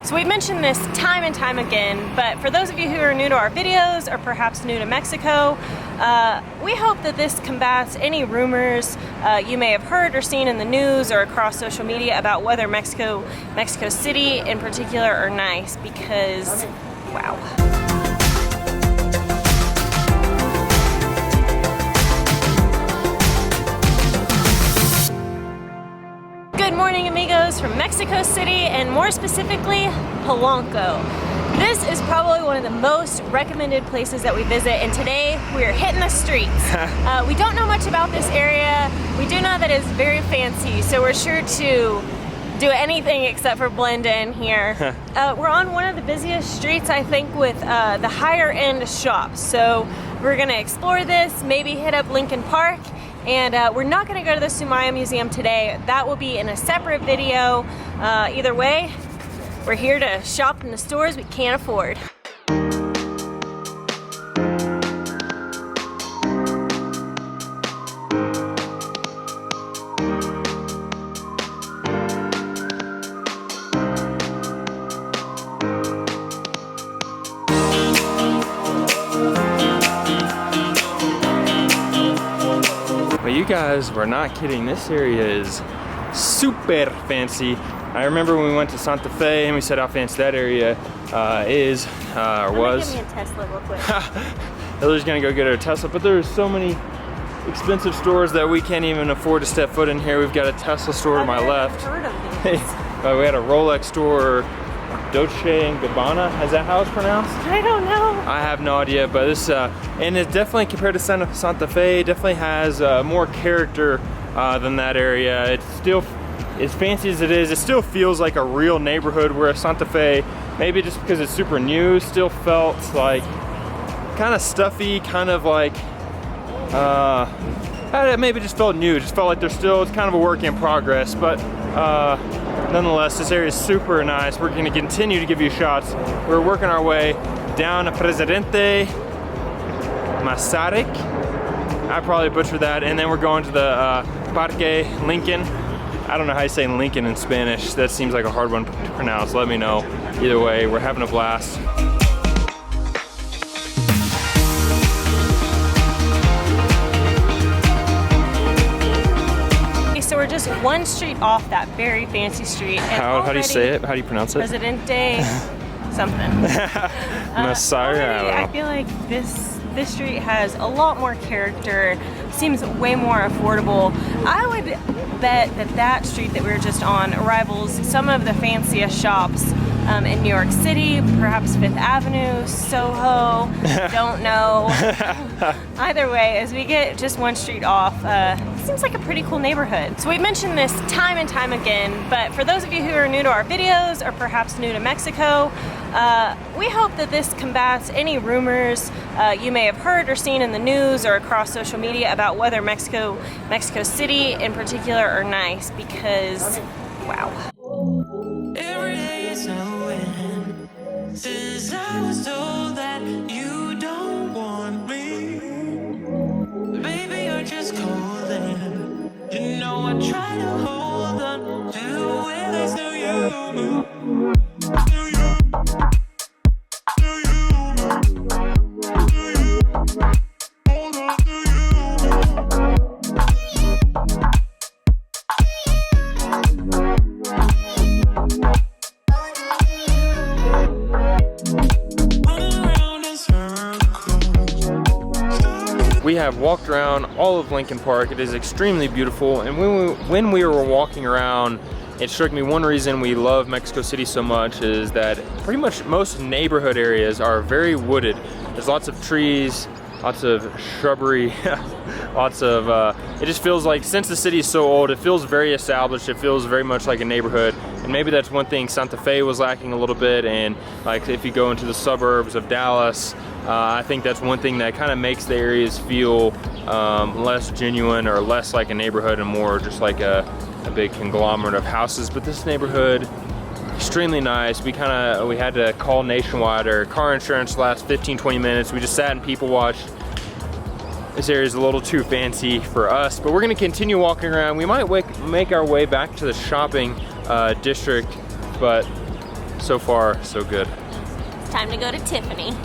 So we've mentioned this time and time again, but for those of you who are new to our videos or perhaps new to Mexico, we hope that this combats any rumors you may have heard or seen in the news or across social media about whether Mexico City in particular are nice, because wow. Good morning, amigos, from Mexico City, and more specifically, Polanco. This is probably one of the most recommended places that we visit, and today we are hitting the streets. We don't know much about this area. We do know that it's very fancy, so we're sure to do anything except for blend in here. We're on one of the busiest streets, I think, with the higher end shops. So we're gonna explore this, maybe hit up Lincoln Park, and we're not gonna go to the Sumaya Museum today. That will be in a separate video. Either way, we're here to shop in the stores we can't afford. But you guys were not kidding, this area is super fancy. I remember when we went to Santa Fe and we said how fancy that area is, or was. Give me a Tesla real quick. Hillary's gonna go get her a Tesla, but there's so many expensive stores that we can't even afford to step foot in here. We've got a Tesla store to my left. I've never heard of these. We had a Rolex store, Dolce & Gabbana, is that how it's pronounced? I don't know. I have no idea, but this, and it definitely, compared to Santa Fe, definitely has more character than that area. It's still, as fancy as it is, it still feels like a real neighborhood, where Santa Fe, maybe just because it's super new, still felt like kind of stuffy, kind of like, maybe just felt new, just felt like it's kind of a work in progress, but nonetheless, this area is super nice. We're gonna continue to give you shots. We're working our way down Presidente Masaryk. I probably butchered that. And then we're going to the Parque Lincoln. I don't know how you say Lincoln in Spanish. That seems like a hard one to pronounce. Let me know. Either way, we're having a blast. So we're just one street off that very fancy street. How do you say it? How do you pronounce it? Presidente something. Masaryk. I feel like this street has a lot more character, seems way more affordable. I would bet that street that we were just on rivals some of the fanciest shops in New York City, perhaps Fifth Avenue, Soho, don't know. Either way, as we get just one street off, it seems like a pretty cool neighborhood. So we've mentioned this time and time again, but for those of you who are new to our videos or perhaps new to Mexico, we hope that this combats any rumors you may have heard or seen in the news or across social media about whether Mexico City in particular are nice, because wow. Every day is a win, since I was told that you don't want me. Baby, you're just cold and you know I try to hold on to where there's no you. We have walked around all of Lincoln Park. It is extremely beautiful, and when we were walking around, it struck me one reason we love Mexico City so much is that pretty much most neighborhood areas are very wooded. There's lots of trees, lots of shrubbery, lots of, it just feels like, since the city is so old, it feels very established, it feels very much like a neighborhood, and maybe that's one thing Santa Fe was lacking a little bit, and like if you go into the suburbs of Dallas, I think that's one thing that kind of makes the areas feel less genuine or less like a neighborhood and more just like a big conglomerate of houses. But this neighborhood, extremely nice. We had to call Nationwide or car insurance the last 15-20 minutes. We just sat and people watched. This area is a little too fancy for us, but we're gonna continue walking around. We might make our way back to the shopping district, but So far, so good. It's time to go to Tiffany.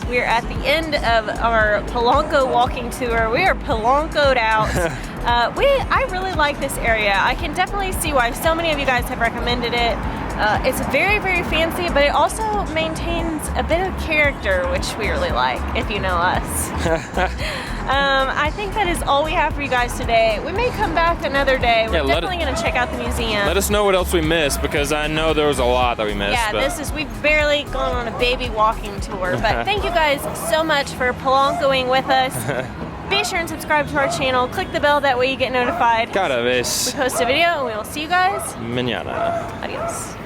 We're at the end of our Polanco walking tour. We are Polanco'd out. I really like this area. I can definitely see why so many of you guys have recommended it. It's very, very fancy, but it also maintains a bit of character, which we really like, if you know us. I think that is all we have for you guys today. We may come back another day. We're definitely going to check out the museum. Let us know what else we missed, because I know there was a lot that we missed. Yeah, we've barely gone on a baby walking tour, but thank you guys so much for Polancoing with us. Be sure and subscribe to our channel. Click the bell, that way you get notified. Cada vez. We post a video, and we will see you guys Mañana. Adios.